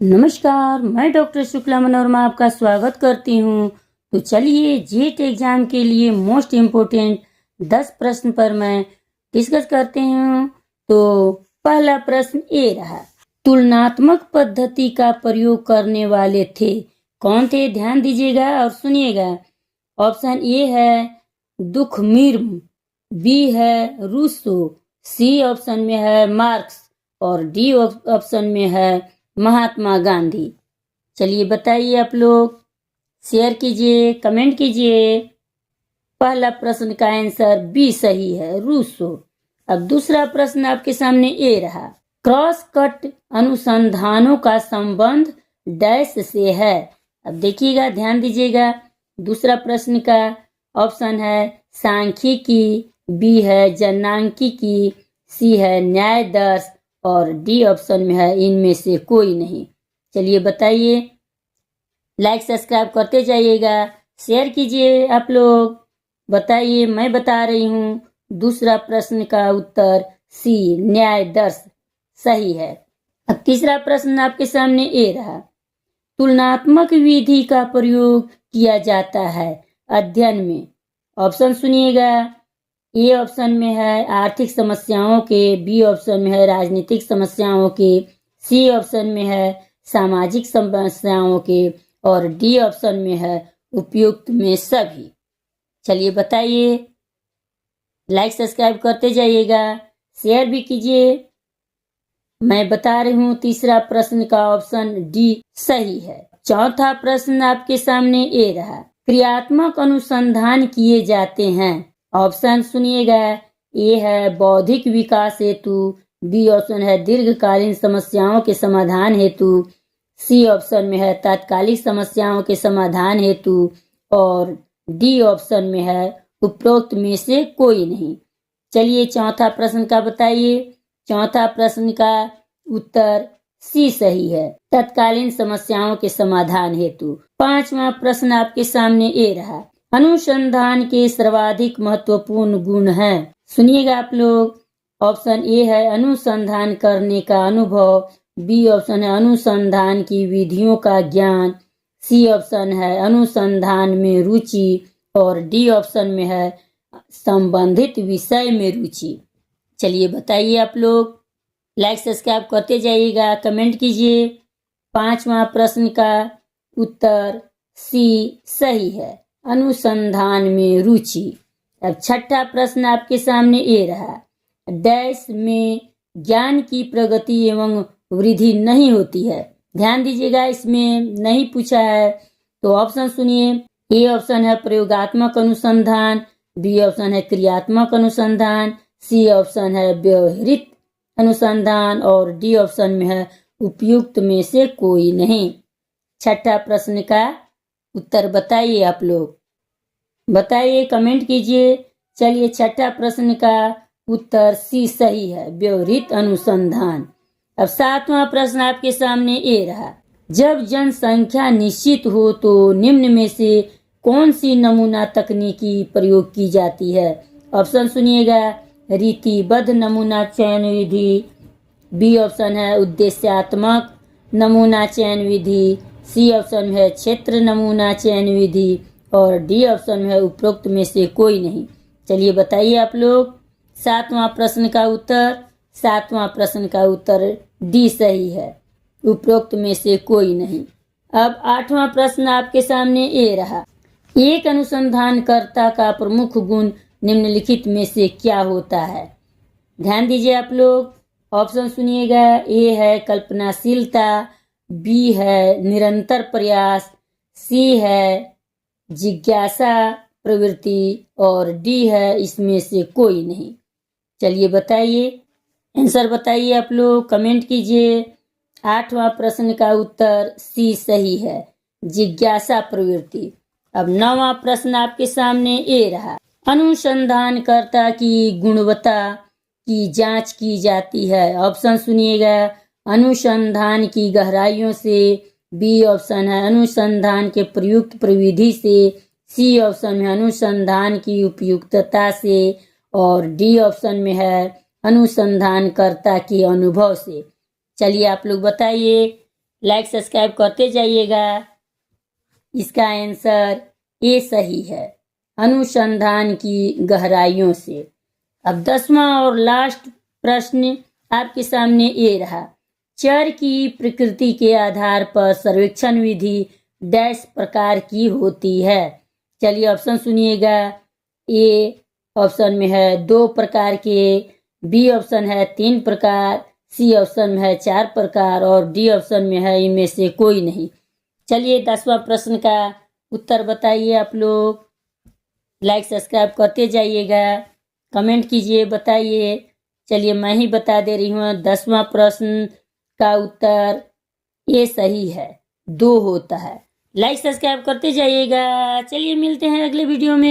नमस्कार, मैं डॉक्टर शुक्ला मनोरमा आपका स्वागत करती हूँ। तो चलिए जेट एग्जाम के लिए मोस्ट इम्पोर्टेंट 10 प्रश्न पर मैं डिस्कस करते हूँ। तो पहला प्रश्न ये रहा, तुलनात्मक पद्धति का प्रयोग करने वाले थे कौन थे? ध्यान दीजिएगा और सुनिएगा। ऑप्शन ए है दुखमीर्म, बी है रूसो, सी ऑप्शन में है मार्क्स और डी ऑप्शन में है महात्मा गांधी। चलिए बताइए, आप लोग शेयर कीजिए, कमेंट कीजिए। पहला प्रश्न का आंसर बी सही है, रूसो। अब दूसरा प्रश्न आपके सामने ये रहा, क्रॉस कट अनुसंधानों का संबंध डैश से है। अब देखिएगा, ध्यान दीजिएगा। दूसरा प्रश्न का ऑप्शन है सांख्यिकी, बी है जननांकिकी, सी है न्याय दर्श और डी ऑप्शन में है इनमें से कोई नहीं। चलिए बताइए, लाइक सब्सक्राइब करते जाइएगा, शेयर कीजिए। आप लोग बताइए, मैं बता रही हूँ दूसरा प्रश्न का उत्तर सी न्याय दर्श सही है। अब तीसरा प्रश्न आपके सामने ये रहा, तुलनात्मक विधि का प्रयोग किया जाता है अध्ययन में। ऑप्शन सुनिएगा। ए ऑप्शन में है आर्थिक समस्याओं के, बी ऑप्शन में है राजनीतिक समस्याओं के, सी ऑप्शन में है सामाजिक समस्याओं के और डी ऑप्शन में है उपयुक्त में सभी। चलिए बताइए, लाइक सब्सक्राइब करते जाइएगा, शेयर भी कीजिए। मैं बता रही हूँ तीसरा प्रश्न का ऑप्शन डी सही है। चौथा प्रश्न आपके सामने ये रहा, क्रियात्मक अनुसंधान किए जाते हैं। ऑप्शन सुनिएगा। ए है बौद्धिक विकास हेतु, बी ऑप्शन है दीर्घकालीन समस्याओं के समाधान हेतु, सी ऑप्शन में है तात्कालिक समस्याओं के समाधान हेतु और डी ऑप्शन में है उपरोक्त में से कोई नहीं। चलिए चौथा प्रश्न का बताइए। चौथा प्रश्न का उत्तर सी सही है, तत्कालीन समस्याओं के समाधान हेतु। पांचवा प्रश्न आपके सामने ये रहा, अनुसंधान के सर्वाधिक महत्वपूर्ण गुण है। सुनिएगा आप लोग। ऑप्शन ए है अनुसंधान करने का अनुभव, बी ऑप्शन है अनुसंधान की विधियों का ज्ञान, सी ऑप्शन है अनुसंधान में रुचि और डी ऑप्शन में है संबंधित विषय में रुचि। चलिए बताइए, आप लोग लाइक सब्सक्राइब करते जाइएगा, कमेंट कीजिए। पांचवा प्रश्न का उत्तर सी सही है, अनुसंधान में रुचि। अब छठा प्रश्न आपके सामने ये रहा, डैश में ज्ञान की प्रगति एवं वृद्धि नहीं होती है। ध्यान दीजिएगा, इसमें नहीं पूछा है। तो ऑप्शन सुनिए। ए ऑप्शन है प्रयोगात्मक अनुसंधान, बी ऑप्शन है क्रियात्मक अनुसंधान, सी ऑप्शन है व्यवहारिक अनुसंधान और डी ऑप्शन में है उपयुक्त में से कोई नहीं। छठा प्रश्न का उत्तर बताइए, आप लोग बताइए, कमेंट कीजिए। चलिए छठा प्रश्न का उत्तर सी सही है, व्यवहारिक अनुसंधान। अब सातवां प्रश्न आपके सामने ये रहा, जब जनसंख्या निश्चित हो तो निम्न में से कौन सी नमूना तकनीकी प्रयोग की जाती है। ऑप्शन सुनिएगा। रीतिबद्ध नमूना चयन विधि, बी ऑप्शन है उद्देश्यात्मक नमूना चयन विधि, सी ऑप्शन है क्षेत्र नमूना चयन विधि और डी ऑप्शन है उपरोक्त में से कोई नहीं। चलिए बताइए आप लोग। सातवां प्रश्न का उत्तर, सातवां प्रश्न का उत्तर डी सही है, उपरोक्त में से कोई नहीं। अब आठवां प्रश्न आपके सामने ये रहा, एक अनुसंधानकर्ता का प्रमुख गुण निम्नलिखित में से क्या होता है। ध्यान दीजिए आप लोग। ऑप्शन सुनिएगा। ए है कल्पनाशीलता, बी है निरंतर प्रयास, सी है जिज्ञासा प्रवृत्ति और डी है इसमें से कोई नहीं। चलिए बताइए, आंसर बताइए आप लोग, कमेंट कीजिए। आठवां प्रश्न का उत्तर सी सही है, जिज्ञासा प्रवृत्ति। अब नौवां प्रश्न आपके सामने ये रहा, अनुसंधानकर्ता की गुणवत्ता की जांच की जाती है। ऑप्शन सुनिएगा। अनुसंधान की गहराइयों से, बी ऑप्शन है अनुसंधान के प्रयुक्त प्रविधि से, सी ऑप्शन में अनुसंधान की उपयुक्तता से और डी ऑप्शन में है अनुसंधानकर्ता के अनुभव से। चलिए आप लोग बताइए, लाइक सब्सक्राइब करते जाइएगा। इसका आंसर ए सही है, अनुसंधान की गहराइयों से। अब 10वां और लास्ट प्रश्न आपके सामने ये रहा। चर की प्रकृति के आधार पर सर्वेक्षण विधि डैश प्रकार की होती है। चलिए ऑप्शन सुनिएगा। ए ऑप्शन में है 2 प्रकार के, बी ऑप्शन है 3 प्रकार, सी ऑप्शन में है 4 प्रकार और डी ऑप्शन में है इनमें से कोई नहीं। चलिए 10वां प्रश्न का उत्तर बताइए आप लोग। लाइक सब्सक्राइब करते जाइएगा, कमेंट कीजिए, बताइए। चलिए मैं ही बता दे रही हूँ, 10वां प्रश्न का उत्तर ये सही है, 2 होता है। लाइक सब्सक्राइब करते जाइएगा। चलिए मिलते हैं अगले वीडियो में।